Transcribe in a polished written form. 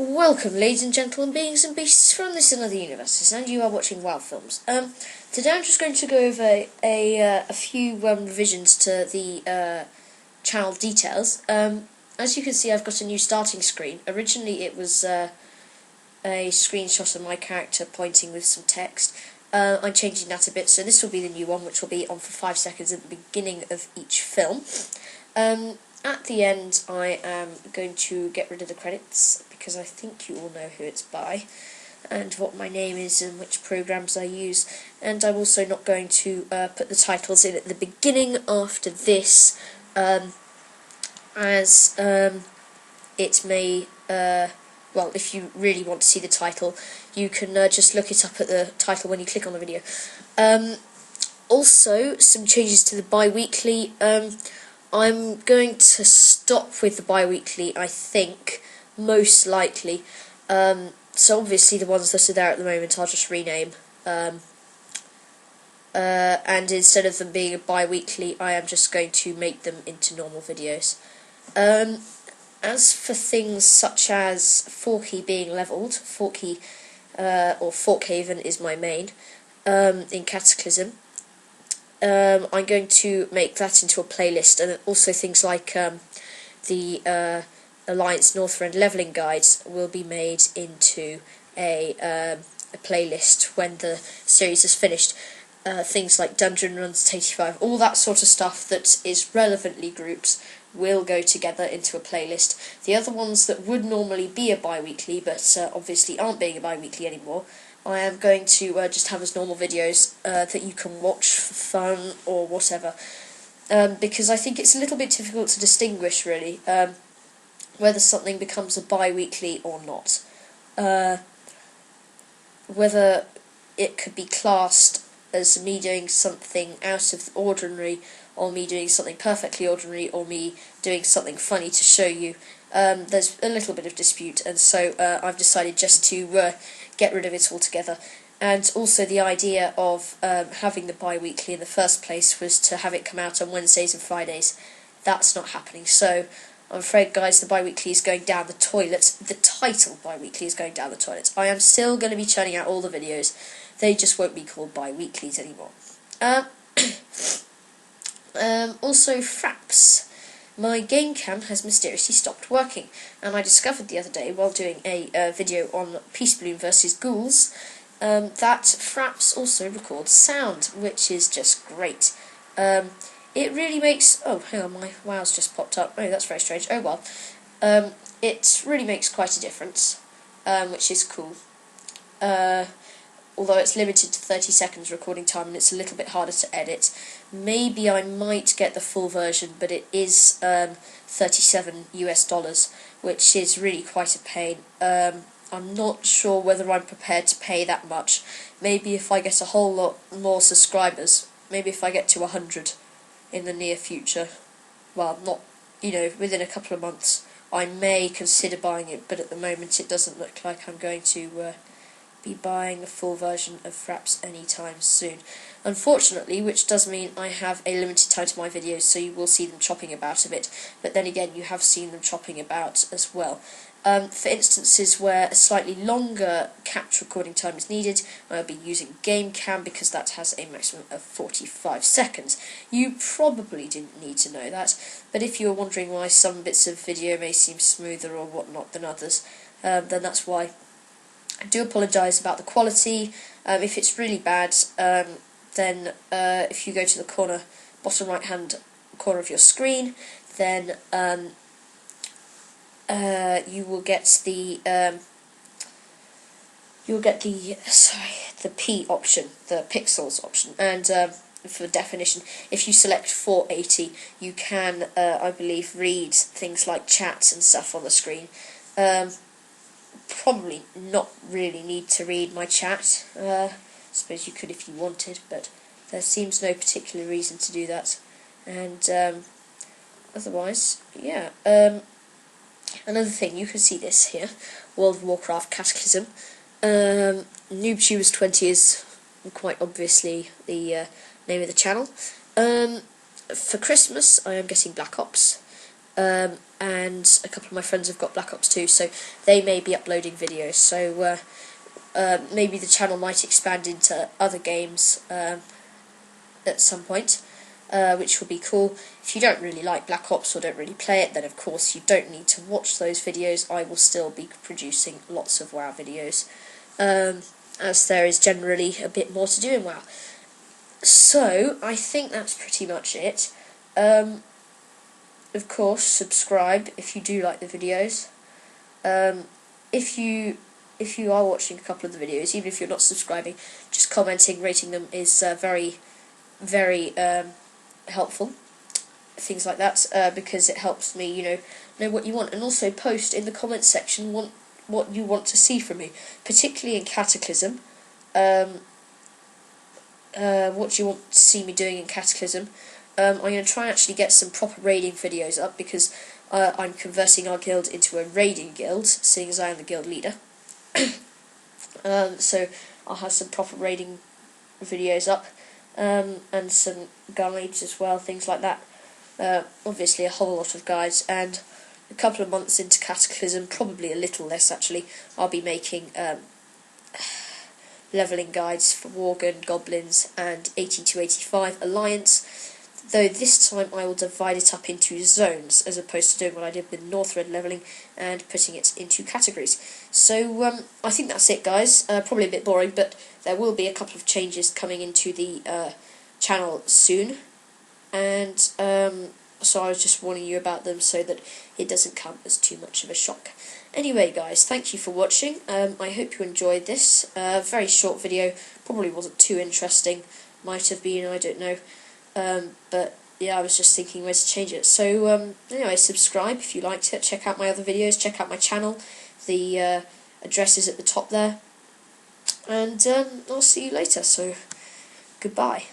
Welcome, ladies and gentlemen, beings and beasts from this and other universes, and you are watching WoWFilms. Today I'm just going to go over a few revisions to the channel details. As you can see, I've got a new starting screen. Originally it was a screenshot of my character pointing with some text. I'm changing that a bit, so this will be the new one, which will be on for 5 seconds at the beginning of each film. At the end, I am going to get rid of the credits, because I think you all know who it's by, and what my name is and which programs I use, and I'm also not going to put the titles in at the beginning after this, as it may, well, if you really want to see the title, you can just look it up at the title when you click on the video. Also, some changes to the bi-weekly. I'm going to stop with the bi-weekly, I think, most likely. So obviously the ones that are there at the moment I'll just rename. And instead of them being a bi-weekly, I am just going to make them into normal videos. As for things such as Forky being levelled, Forky, or Forkhaven is my main, in Cataclysm, I'm going to make that into a playlist, and also things like the Alliance Northrend levelling guides will be made into a playlist when the series is finished. Things like Dungeon Runs at 85, all that sort of stuff that is relevantly grouped will go together into a playlist. The other ones that would normally be a bi-weekly, but obviously aren't being a bi-weekly anymore, I am going to just have as normal videos that you can watch for fun or whatever, because I think it's a little bit difficult to distinguish, really, whether something becomes a bi-weekly or not. Whether it could be classed as me doing something out of the ordinary, or me doing something perfectly ordinary, or me doing something funny to show you. There's a little bit of dispute, and so I've decided just to get rid of it altogether. And also the idea of having the bi-weekly in the first place was to have it come out on Wednesdays and Fridays. That's not happening, so I'm afraid, guys, the bi-weekly is going down the toilet. The title bi-weekly is going down the toilet. I am still going to be churning out all the videos. They just won't be called bi-weeklies anymore. Also, Fraps. My game cam has mysteriously stopped working, and I discovered the other day while doing a video on Peace Balloon versus Ghouls that Fraps also records sound, which is just great. It really makes... Oh, hang on, my wow's just popped up. Oh, that's very strange. Oh, well. It really makes quite a difference, which is cool. Although it's limited to 30 seconds recording time and it's a little bit harder to edit. Maybe I might get the full version, but it is $37 US, which is really quite a pain. I'm not sure whether I'm prepared to pay that much. Maybe if I get a whole lot more subscribers, maybe if I get to 100 in the near future, well, not, within a couple of months, I may consider buying it, but at the moment it doesn't look like I'm going to be buying a full version of Fraps anytime soon. Unfortunately, which does mean I have a limited time to my videos, so you will see them chopping about a bit, but then again, you have seen them chopping about as well. For instances where a slightly longer capped recording time is needed, I'll be using Game Cam because that has a maximum of 45 seconds. You probably didn't need to know that, but if you're wondering why some bits of video may seem smoother or whatnot than others, then that's why. I do apologise about the quality. If it's really bad, then if you go to the bottom right hand corner of your screen, then you will get the the P option, the pixels option, and for definition, if you select 480, you can, I believe, read things like chats and stuff on the screen. Probably not really need to read my chat. I suppose you could if you wanted, but there seems no particular reason to do that. And otherwise, yeah. Another thing, you can see this here, World of Warcraft Cataclysm. NoobTubers20 is quite obviously the name of the channel. For Christmas, I am getting Black Ops. and a couple of my friends have got Black Ops 2, so they may be uploading videos. So maybe the channel might expand into other games at some point, which will be cool. If you don't really like Black Ops or don't really play it, then of course you don't need to watch those videos. I will still be producing lots of WoW videos, as there is generally a bit more to do in WoW. So, I think that's pretty much it. Of course, subscribe if you do like the videos. If you are watching a couple of the videos, even if you're not subscribing, just commenting, rating them is very, very helpful. Things like that, because it helps me, know what you want, and also post in the comments section what you want to see from me, particularly in Cataclysm. What do you want to see me doing in Cataclysm? I'm going to try and actually get some proper raiding videos up, because I'm converting our guild into a raiding guild, seeing as I am the guild leader. So I'll have some proper raiding videos up, and some guides as well, things like that. Obviously a whole lot of guides, and a couple of months into Cataclysm, probably a little less actually, I'll be making levelling guides for Worgen, Goblins, and 80 to 85 Alliance, though this time I will divide it up into zones, as opposed to doing what I did with Northrend levelling and putting it into categories. So I think that's it, guys. Probably a bit boring, but there will be a couple of changes coming into the channel soon, and so I was just warning you about them so that it doesn't come as too much of a shock. Anyway, guys, thank you for watching. I hope you enjoyed this. Very short video, probably wasn't too interesting. Might have been, I don't know. But yeah, I was just thinking where to change it. So anyway, subscribe if you liked it. Check out my other videos. Check out my channel. The address is at the top there. And I'll see you later. So goodbye.